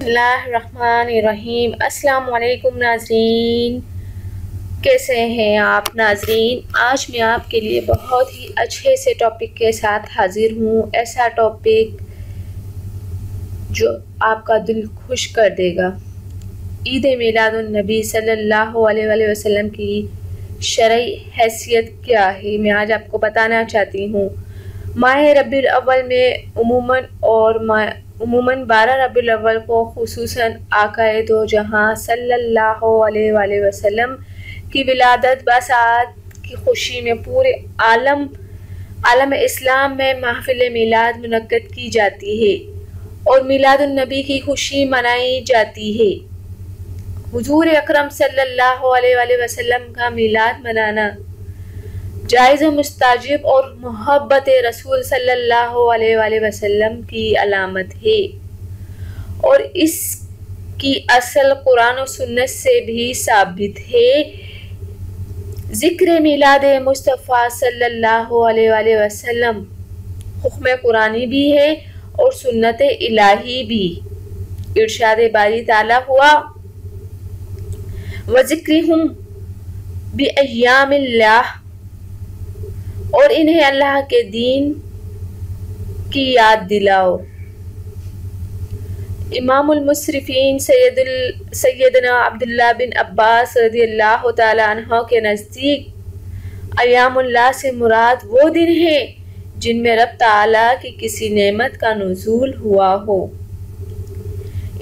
اللہ الرحمن الرحیم۔ السلام علیکم ناظرین، کیسے ہیں آپ ناظرین؟ آج میں آپ کے لیے بہت ہی اچھے سے ٹاپک کے ساتھ حاضر ہوں، ایسا ٹاپک جو آپ کا دل خوش کر دے گا۔ عید میلاد النبی صلی اللہ علیہ وآلہ وسلم کی شرعی حیثیت کیا ہے، میں آج آپ کو بتانا چاہتی ہوں۔ ماہ ربیع الاول میں عموماً 12 ربیع الاول کو خصوصاً آقا دو جہاں صلی اللہ علیہ وآلہ وسلم کی ولادت بسعادت کی خوشی میں پورے عالم اسلام میں محفل میلاد منعقد کی جاتی ہے اور میلاد النبی کی خوشی منائی جاتی ہے۔ حضور اکرم صلی اللہ علیہ وآلہ وسلم کا میلاد منانا جائز و مستجاب اور محبت رسول صلی اللہ علیہ وآلہ وسلم کی علامت ہے، اور اس کی اصل قرآن و سنت سے بھی ثابت ہے۔ ذکر میلاد مصطفیٰ صلی اللہ علیہ وآلہ وسلم حکم قرآنی بھی ہے اور سنت الہی بھی۔ ارشاد باری تعالیٰ ہوا، وَذِكْرِهُمْ بِأَيَّامِ اللَّهِ، اور انہیں اللہ کے دین کی یاد دلاؤ۔ امام المصرفین سیدنا عبداللہ بن عباس رضی اللہ تعالیٰ عنہ کے نزدیک ایام اللہ سے مراد وہ دن ہیں جن میں رب تعالیٰ کی کسی نعمت کا نزول ہوا ہو۔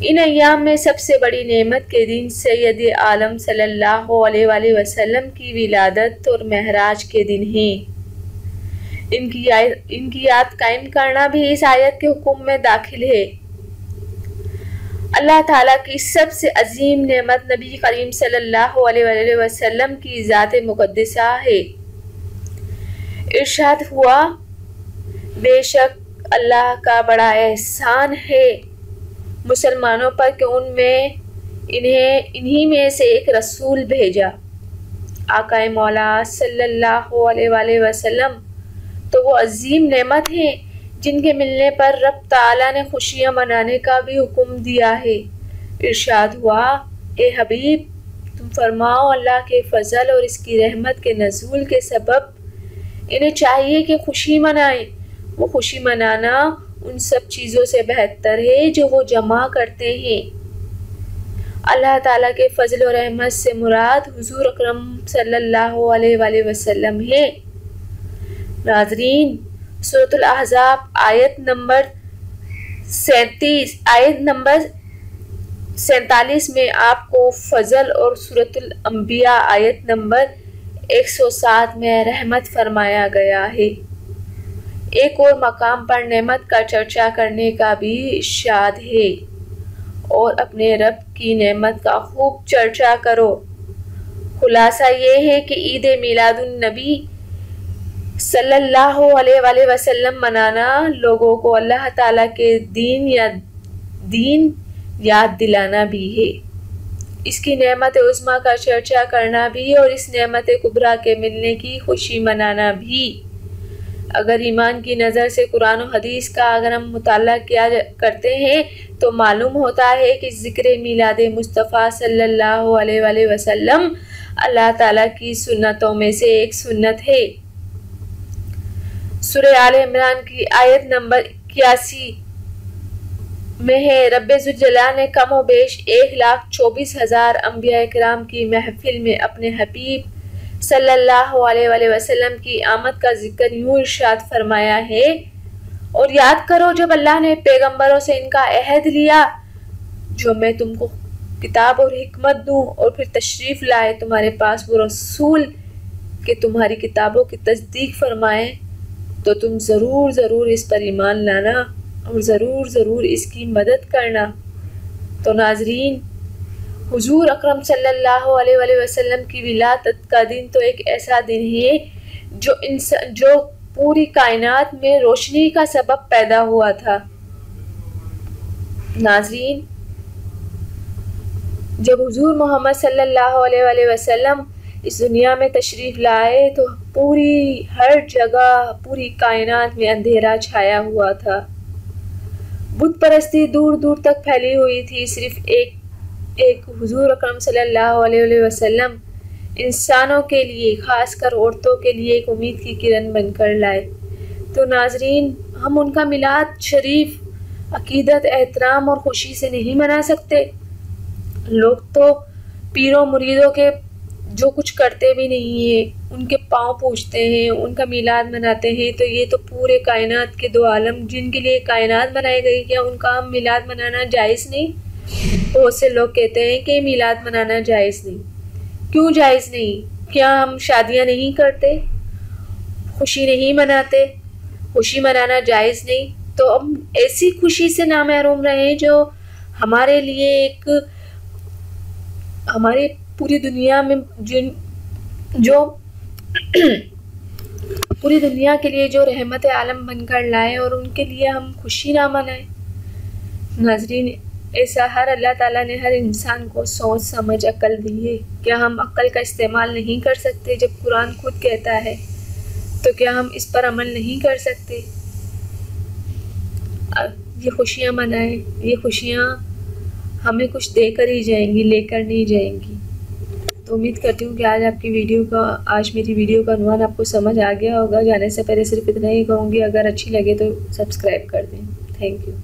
ان ایام میں سب سے بڑی نعمت کے دن سید عالم صلی اللہ علیہ وآلہ وسلم کی ولادت اور معراج کے دن ہیں۔ ان کی یاد قائم کرنا بھی اس آیت کے حکم میں داخل ہے۔ اللہ تعالیٰ کی سب سے عظیم نعمت نبی کریم صلی اللہ علیہ وآلہ وسلم کی ذات مقدسہ ہے۔ ارشاد ہوا، بے شک اللہ کا بڑا احسان ہے مسلمانوں پر کہ انہی میں سے ایک رسول بھیجا۔ آقا مولا صلی اللہ علیہ وآلہ وسلم تو وہ عظیم نعمت ہیں جن کے ملنے پر رب تعالیٰ نے خوشیاں منانے کا بھی حکم دیا ہے۔ ارشاد ہوا، اے حبیب تم فرماؤ اللہ کے فضل اور اس کی رحمت کے نزول کے سبب انہیں چاہیے کہ خوشی منائیں۔ وہ خوشی منانا ان سب چیزوں سے بہتر ہے جو وہ جمع کرتے ہیں۔ اللہ تعالیٰ کے فضل و رحمت سے مراد حضور اکرم صلی اللہ علیہ وآلہ وسلم ہے۔ ناظرین، سورۃ الاحزاب آیت نمبر 47 میں آپ کو فضل اور سورۃ الانبیاء آیت نمبر 107 میں رحمت فرمایا گیا ہے۔ ایک اور مقام پر نعمت کا چرچا کرنے کا بھی ارشاد ہے، اور اپنے رب کی نعمت کا خوب چرچا کرو۔ خلاصہ یہ ہے کہ عید میلاد النبی صلی اللہ علیہ وآلہ وسلم منانا لوگوں کو اللہ تعالیٰ کے دین یاد دلانا بھی ہے، اس کی نعمت عظمیٰ کا چرچا کرنا بھی، اور اس نعمت کبریٰ کے ملنے کی خوشی منانا بھی۔ اگر ایمان کی نظر سے قرآن و حدیث کا اگر ہم مطالعہ کیا کرتے ہیں تو معلوم ہوتا ہے کہ ذکر میلاد مصطفیٰ صلی اللہ علیہ وآلہ وسلم اللہ تعالیٰ کی سنتوں میں سے ایک سنت ہے۔ سورہ آل عمران کی آیت نمبر 81 میں ہے، رب ذوالجلال نے کم و بیش 1,24,000 انبیاء کرام کی محفل میں اپنے حبیب صلی اللہ علیہ وآلہ وسلم کی آمد کا ذکر یوں ارشاد فرمایا ہے، اور یاد کرو جب اللہ نے پیغمبروں سے ان کا عہد لیا جو میں تم کو کتاب اور حکمت دوں، اور پھر تشریف لائے تمہارے پاس وہ رسول کہ تمہاری کتابوں کی تصدیق فرمائے، تو تم ضرور اس پر ایمان لانا اور ضرور اس کی مدد کرنا۔ تو ناظرین، حضور اکرم صلی اللہ علیہ وآلہ وسلم کی ولادت کا دن تو ایک ایسا دن ہے جو پوری کائنات میں روشنی کا سبب پیدا ہوا تھا۔ ناظرین، جب حضور محمد صلی اللہ علیہ وآلہ وسلم اس دنیا میں تشریف لائے تو ہر جگہ پوری کائنات میں اندھیرا چھایا ہوا تھا۔ بت پرستی دور دور تک پھیلی ہوئی تھی، صرف ایک حضور اکرم صلی اللہ علیہ وسلم انسانوں کے لیے، خاص کر عورتوں کے لیے ایک امید کی کرن بن کر لائے۔ تو ناظرین، ہم ان کا میلاد شریف عقیدت، احترام اور خوشی سے نہیں منا سکتے؟ لوگ تو پیروں مریدوں کے جو کچھ کرتے بھی نہیں ہیں، ان کے پاؤں پوچھتے ہیں، ان کا میلاد مناتے ہیں، تو یہ تو پورے کائنات کے دو عالم جن کے لیے کائنات بنائی گئی، کیا ان کا ہم میلاد منانا جائز نہیں؟ بہت سے لوگ کہتے ہیں کہ میلاد منانا جائز نہیں۔ کیوں جائز نہیں؟ کیا ہم شادیاں نہیں کرتے، خوشی نہیں مناتے؟ خوشی منانا جائز نہیں تو ہم ایسی خوشی سے نامحروم رہیں جو ہمارے لیے ایک، ہماری پوری دنیا میں جو پوری دنیا کے لیے جو رحمت عالم بن کر لائے، اور ان کے لیے ہم خوشی نہ منائیں۔ ناظرین، ایسا ہر اللہ تعالیٰ نے ہر انسان کو سوچ سمجھ عقل دی ہے، کیا ہم عقل کا استعمال نہیں کر سکتے؟ جب قرآن خود کہتا ہے تو کیا ہم اس پر عمل نہیں کر سکتے؟ یہ خوشیاں منائیں، یہ خوشیاں ہمیں کچھ دے کر ہی جائیں گی، لے کر نہیں جائیں گی۔ تو امید کرتی ہوں کہ آج میری ویڈیو کا عنوان آپ کو سمجھ آ گیا ہوگا۔ جانے سے پہلے صرف اتنا ہی کہوں گی، اگر اچھی لگے تو سبسکرائب کر دیں۔ Thank you.